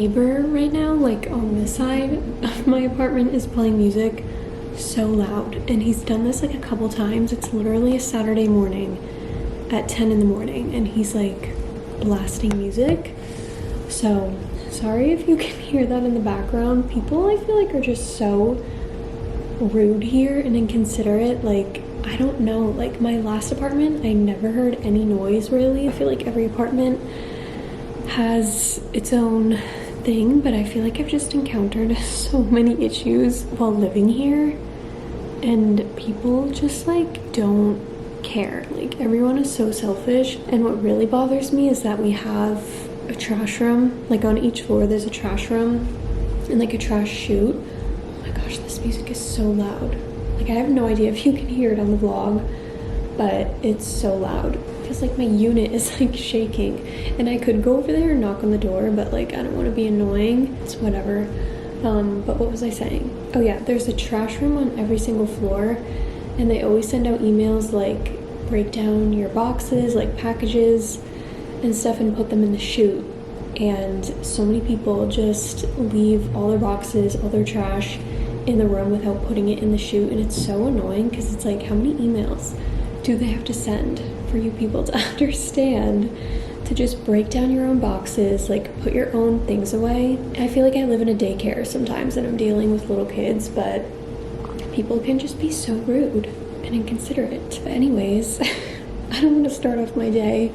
neighbor right now, like on this side of my apartment, is playing music so loud, and he's done this like a couple times. It's literally a Saturday morning at 10 in the morning, and he's like blasting music. So sorry if you can hear that in the background. People, I feel like, are just so rude here and inconsiderate. Like, I don't know, like my last apartment, I never heard any noise really. I feel like every apartment has its own thing, but I feel like I've just encountered so many issues while living here, and people just like don't care. Like, everyone is so selfish. And what really bothers me is that we have a trash room, like on each floor there's a trash room and like a trash chute. Oh my gosh, this music is so loud. Like, I have no idea if you can hear it on the vlog, but it's so loud. Feels like my unit is like shaking, and I could go over there and knock on the door, but like I don't want to be annoying. It's whatever. But what was I saying? Oh yeah, there's a trash room on every single floor, and they always send out emails like break down your boxes, like packages and stuff, and put them in the chute. And so many people just leave all their boxes, all their trash in the room without putting it in the chute, and it's so annoying because it's like, how many emails do they have to send for you people to understand to just break down your own boxes, like put your own things away? I feel like I live in a daycare sometimes and I'm dealing with little kids, but people can just be so rude and inconsiderate. But anyways, I don't want to start off my day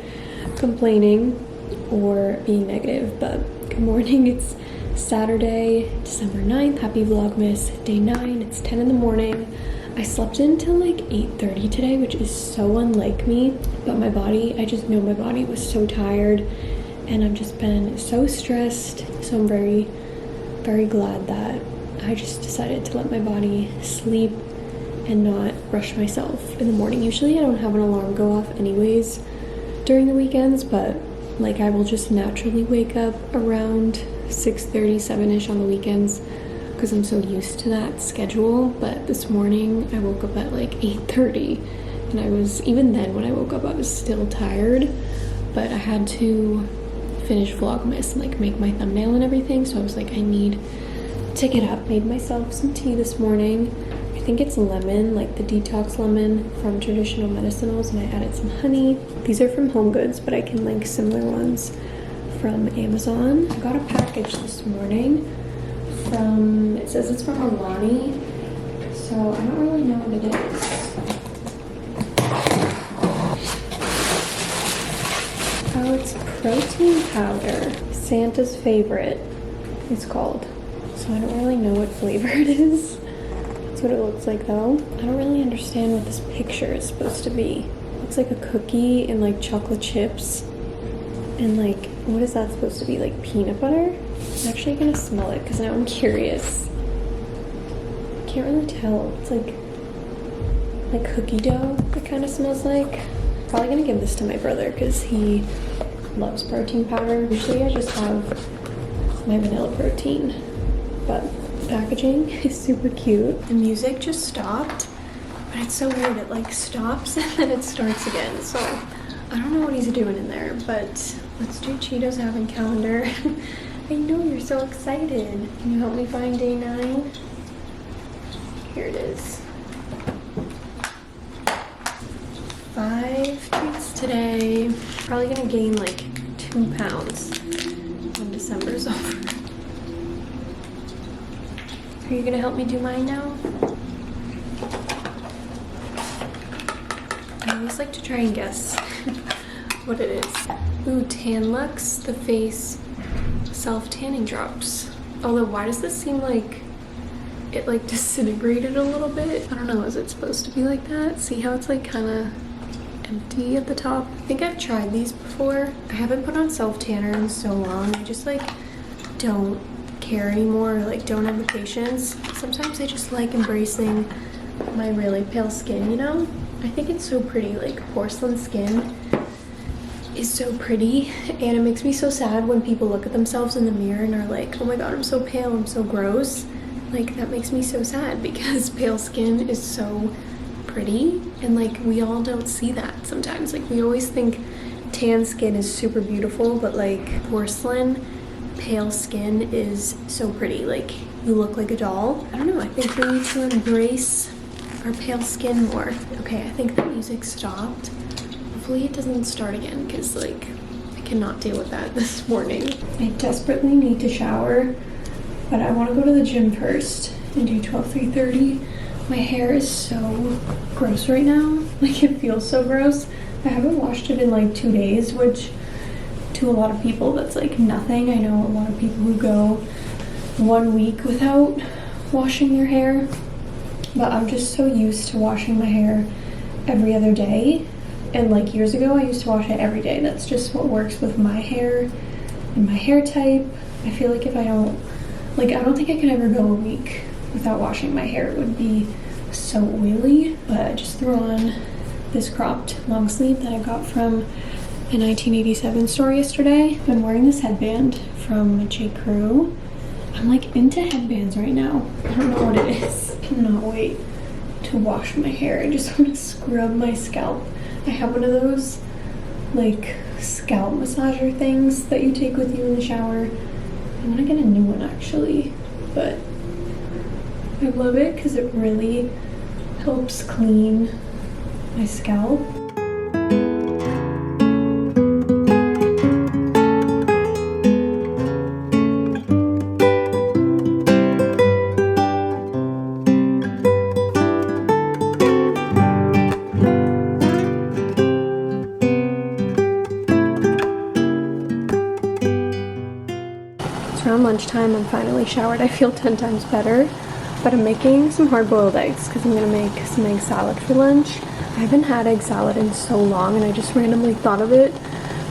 complaining or being negative, but good morning. It's Saturday, December 9th. Happy Vlogmas day 9. It's 10 in the morning. I slept until like 8:30 today, which is so unlike me, but my body, I just know my body was so tired, and I've just been so stressed. So I'm very, very glad that I just decided to let my body sleep and not rush myself in the morning. Usually I don't have an alarm go off anyways during the weekends, but like I will just naturally wake up around 6:30, 7-ish on the weekends because I'm so used to that schedule. But this morning I woke up at like 8:30, and I was, even then when I woke up I was still tired, but I had to finish Vlogmas and like make my thumbnail and everything, so I was like, I need to get up. Made myself some tea this morning. I think it's lemon, like the detox lemon from Traditional Medicinals, and I added some honey. These are from Home Goods, but I can link similar ones from Amazon. I got a package this morning from, it says it's from Alani, so I don't really know what it is. Oh, it's protein powder. Santa's favorite, it's called. So I don't really know what flavor it is. That's what it looks like though. I don't really understand what this picture is supposed to be. It looks like a cookie and like chocolate chips. And like, what is that supposed to be? Like peanut butter? I'm actually gonna smell it because now I'm curious. I can't really tell. It's like cookie dough, it kind of smells like. Probably gonna give this to my brother because he loves protein powder. Usually I just have my vanilla protein, but the packaging is super cute. The music just stopped, but it's so weird. It like stops and then it starts again. So I don't know what he's doing in there, but let's do Cheeto's advent calendar. I know you're so excited. Can you help me find day 9? Here it is. 5 treats today. Probably gonna gain like 2 pounds when December's over. Are you gonna help me do mine now? I always like to try and guess what it is. Ooh, Tan Lux, the face self-tanning drops. Although, why does this seem like it like disintegrated a little bit? I don't know, is it supposed to be like that? See how it's like kind of empty at the top? I think I've tried these before. I haven't put on self-tanner in so long. I just like don't care anymore, or like don't have the patience. Sometimes I just like embracing my really pale skin, you know? I think it's so pretty. Like, porcelain skin is so pretty, and it makes me so sad when people look at themselves in the mirror and are like, oh my god, I'm so pale, I'm so gross. Like, that makes me so sad because pale skin is so pretty, and like we all don't see that sometimes. Like, we always think tan skin is super beautiful, but like porcelain, pale skin is so pretty. Like, you look like a doll. I don't know, I think we need to embrace our pale skin more. Okay, I think the music stopped. Hopefully it doesn't start again, because like, I cannot deal with that this morning. I desperately need to shower, but I want to go to the gym first and do 12:30. My hair is so gross right now. Like, it feels so gross. I haven't washed it in like 2 days, which to a lot of people that's like nothing. I know a lot of people who go 1 week without washing their hair, but I'm just so used to washing my hair every other day. And like years ago, I used to wash it every day. That's just what works with my hair and my hair type. I feel like if I don't, like, I don't think I could ever go a week without washing my hair. It would be so oily. But I just threw on this cropped long sleeve that I got from a 1987 store yesterday. I've been wearing this headband from J. Crew. I'm like into headbands right now. I don't know what it is. I cannot wait to wash my hair. I just want to scrub my scalp. I have one of those like scalp massager things that you take with you in the shower. I'm gonna get a new one actually, but I love it because it really helps clean my scalp. It's around lunchtime. I'm finally showered. I feel 10 times better, but I'm making some hard-boiled eggs because I'm gonna make some egg salad for lunch. I haven't had egg salad in so long, and I just randomly thought of it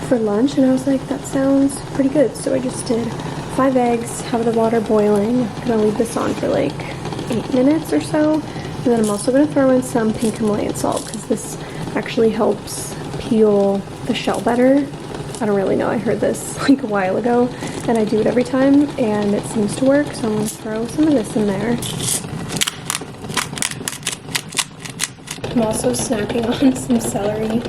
for lunch, and I was like, that sounds pretty good. So I just did 5 eggs, have the water boiling. I'm gonna leave this on for like 8 minutes or so, and then I'm also gonna throw in some pink Himalayan salt because this actually helps peel the shell better. I don't really know, I heard this like a while ago, and I do it every time, and it seems to work, so I'm gonna throw some of this in there. I'm also snacking on some celery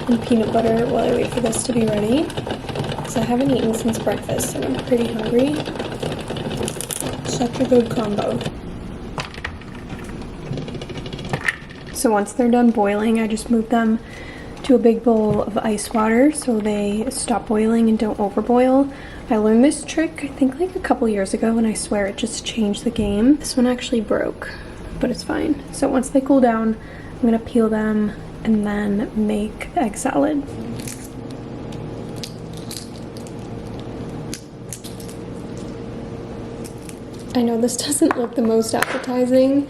and peanut butter while I wait for this to be ready, because I haven't eaten since breakfast and I'm pretty hungry. Such a good combo. So once they're done boiling, I just move them to a big bowl of ice water so they stop boiling and don't overboil. I learned this trick I think like a couple years ago, and I swear it just changed the game. This one actually broke, but it's fine. So once they cool down, I'm gonna peel them and then make the egg salad. I know this doesn't look the most appetizing,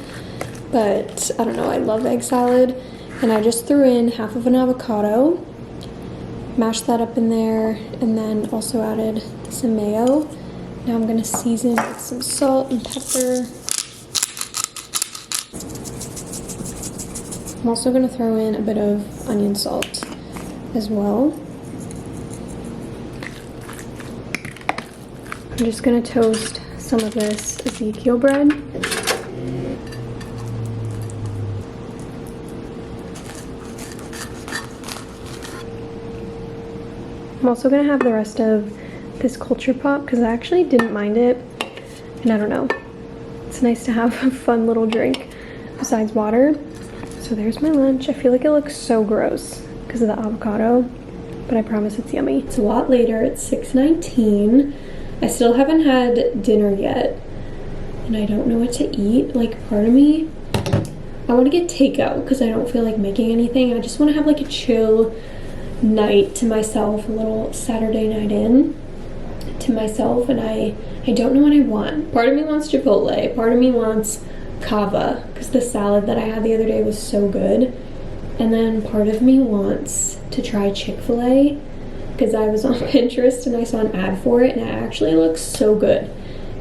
but I don't know, I love egg salad. And I just threw in half of an avocado, mashed that up in there, and then also added some mayo. Now I'm gonna season with some salt and pepper. I'm also gonna throw in a bit of onion salt as well. I'm just gonna toast some of this Ezekiel bread. I'm also gonna have the rest of this culture pop because I actually didn't mind it, and I don't know, it's nice to have a fun little drink besides water. So there's my lunch. I feel like it looks so gross because of the avocado, but I promise it's yummy. It's a lot later, it's 6:19. I still haven't had dinner yet, and I don't know what to eat. Like, part of me, I want to get takeout because I don't feel like making anything. I just want to have like a chill night to myself, a little Saturday night in to myself, and I don't know what I want. Part of me wants Chipotle, part of me wants kava because the salad that I had the other day was so good, and then part of me wants to try Chick-fil-A because I was on Pinterest and I saw an ad for it and it actually looks so good,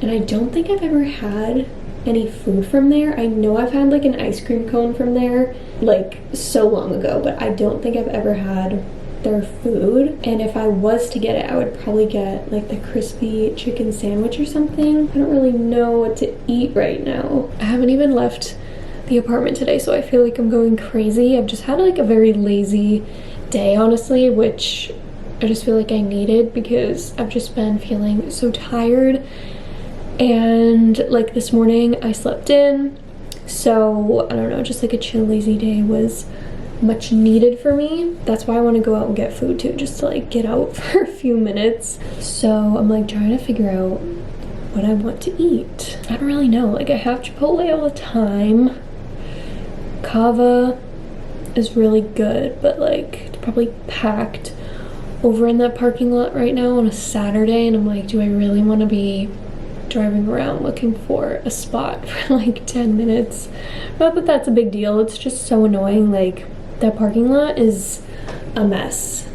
and I don't think I've ever had any food from there. I know I've had like an ice cream cone from there like so long ago, but I don't think I've ever had their food. And if I was to get it, I would probably get like the crispy chicken sandwich or something. I don't really know what to eat right now. I haven't even left the apartment today, so I feel like I'm going crazy. I've just had like a very lazy day, honestly, which I just feel like I needed, because I've just been feeling so tired. And like this morning I slept in, so I don't know, just like a chill lazy day was much needed for me. That's why I want to go out and get food too, just to like get out for a few minutes. So I'm like trying to figure out what I want to eat. I don't really know. Like I have Chipotle all the time. Kava is really good, but like it's probably packed over in that parking lot right now on a Saturday, and I'm like, do I really want to be driving around looking for a spot for like 10 minutes? Not that that's a big deal, it's just so annoying. Like that parking lot is a mess.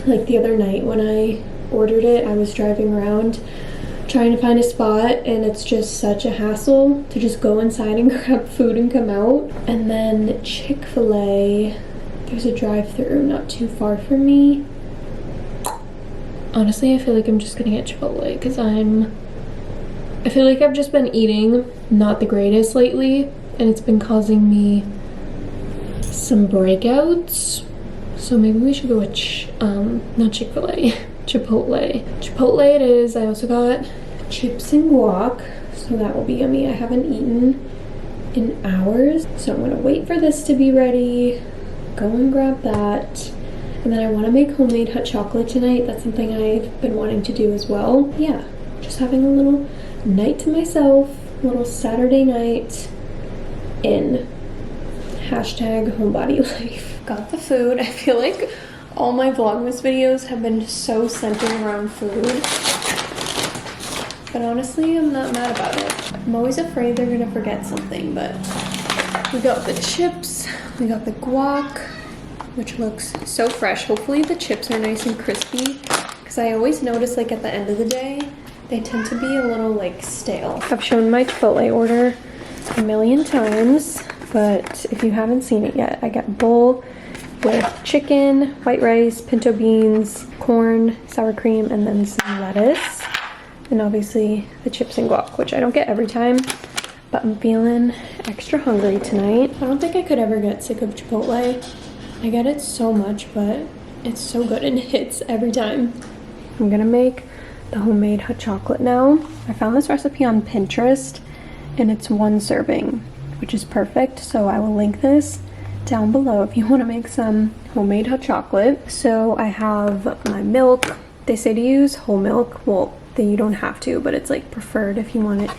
Like the other night when I ordered it, I was driving around trying to find a spot, and it's just such a hassle to just go inside and grab food and come out. And then Chick-fil-A, there's a drive-through not too far from me. Honestly, I feel like I'm just gonna get Chipotle because I feel like I've just been eating not the greatest lately, and it's been causing me some breakouts. So maybe we should go with not Chick-fil-A, Chipotle. Chipotle it is. I also got chips and guac, so that will be yummy. I haven't eaten in hours, so I'm gonna wait for this to be ready, go and grab that. And then I want to make homemade hot chocolate tonight. That's something I've been wanting to do as well. Yeah, just having a little night to myself, a little Saturday night in #homebody life. Got the food. I feel like all my Vlogmas videos have been so centered around food, but honestly, I'm not mad about it. I'm always afraid they're gonna forget something, but we got the chips, we got the guac, which looks so fresh. Hopefully the chips are nice and crispy, because I always notice like at the end of the day, they tend to be a little like stale. I've shown my Chipotle order a million times, but if you haven't seen it yet, I got a bowl with chicken, white rice, pinto beans, corn, sour cream, and then some lettuce. And obviously the chips and guac, which I don't get every time, but I'm feeling extra hungry tonight. I don't think I could ever get sick of Chipotle. I get it so much, but it's so good and it hits every time. I'm gonna make the homemade hot chocolate now. I found this recipe on Pinterest, and it's 1 serving, which is perfect. So I will link this down below if you want to make some homemade hot chocolate. So I have my milk. They say to use whole milk. Well, you don't have to, but it's like preferred if you want it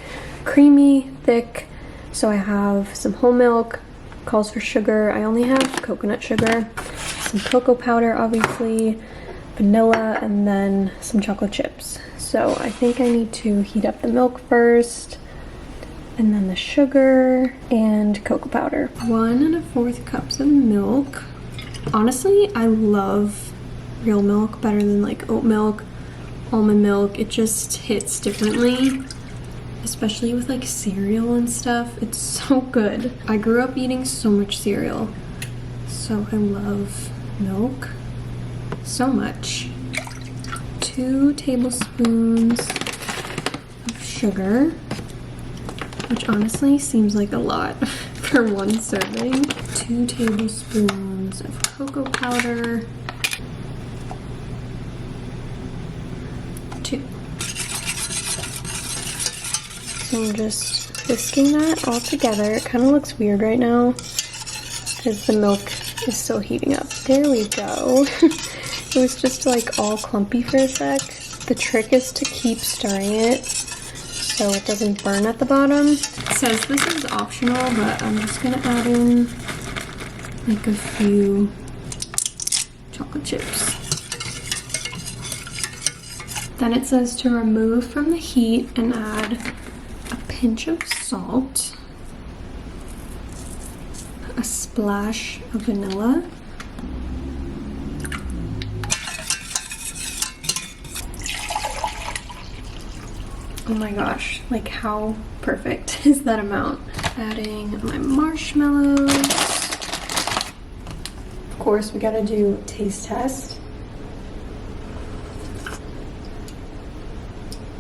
creamy, thick. So I have some whole milk, calls for sugar. I only have coconut sugar, some cocoa powder, obviously, vanilla, and then some chocolate chips. So I think I need to heat up the milk first, and then the sugar and cocoa powder. 1 1/4 cups of milk. Honestly, I love real milk better than like oat milk, almond milk. It just hits differently, especially with like cereal and stuff. It's so good. I grew up eating so much cereal, so I love milk so much. 2 tablespoons of sugar, which honestly seems like a lot for 1 serving. 2 tablespoons of cocoa powder. 2. So I'm just whisking that all together. It kind of looks weird right now because the milk is still heating up. There we go. It was just like all clumpy for a sec. The trick is to keep stirring it so it doesn't burn at the bottom. It says this is optional, but I'm just gonna add in like a few chocolate chips. Then it says to remove from the heat and add a pinch of salt, a splash of vanilla, oh my gosh, like how perfect is that amount? Adding my marshmallows. Of course, we gotta do taste test.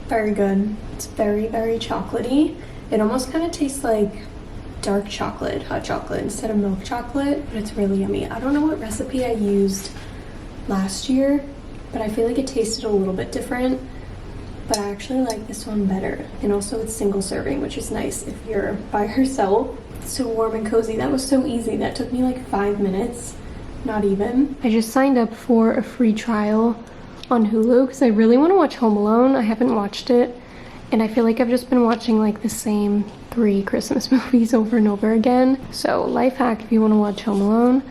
Very good. It's very, very chocolatey. It almost kind of tastes like dark chocolate, hot chocolate, instead of milk chocolate, but it's really yummy. I don't know what recipe I used last year, but I feel like it tasted a little bit different. But I actually like this one better. And also it's single serving, which is nice if you're by yourself. It's so warm and cozy. That was so easy. That took me like 5 minutes, not even. I just signed up for a free trial on Hulu because I really want to watch Home Alone. I haven't watched it. And I feel like I've just been watching like the same 3 Christmas movies over and over again. So life hack, if you want to watch Home Alone,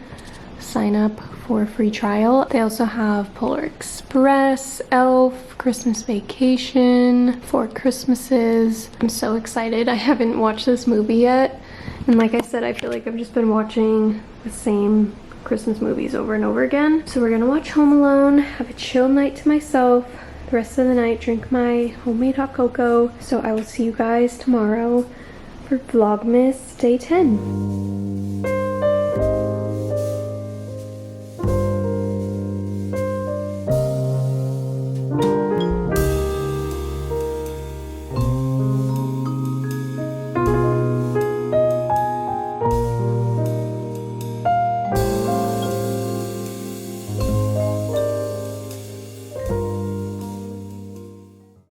sign up for a free trial. They also have Polar Express, Elf, Christmas Vacation, 4 Christmases. I'm so excited. I haven't watched this movie yet. And like I said, I feel like I've just been watching the same Christmas movies over and over again. So we're gonna watch Home Alone, have a chill night to myself. The rest of the night, drink my homemade hot cocoa. So I will see you guys tomorrow for Vlogmas Day 10.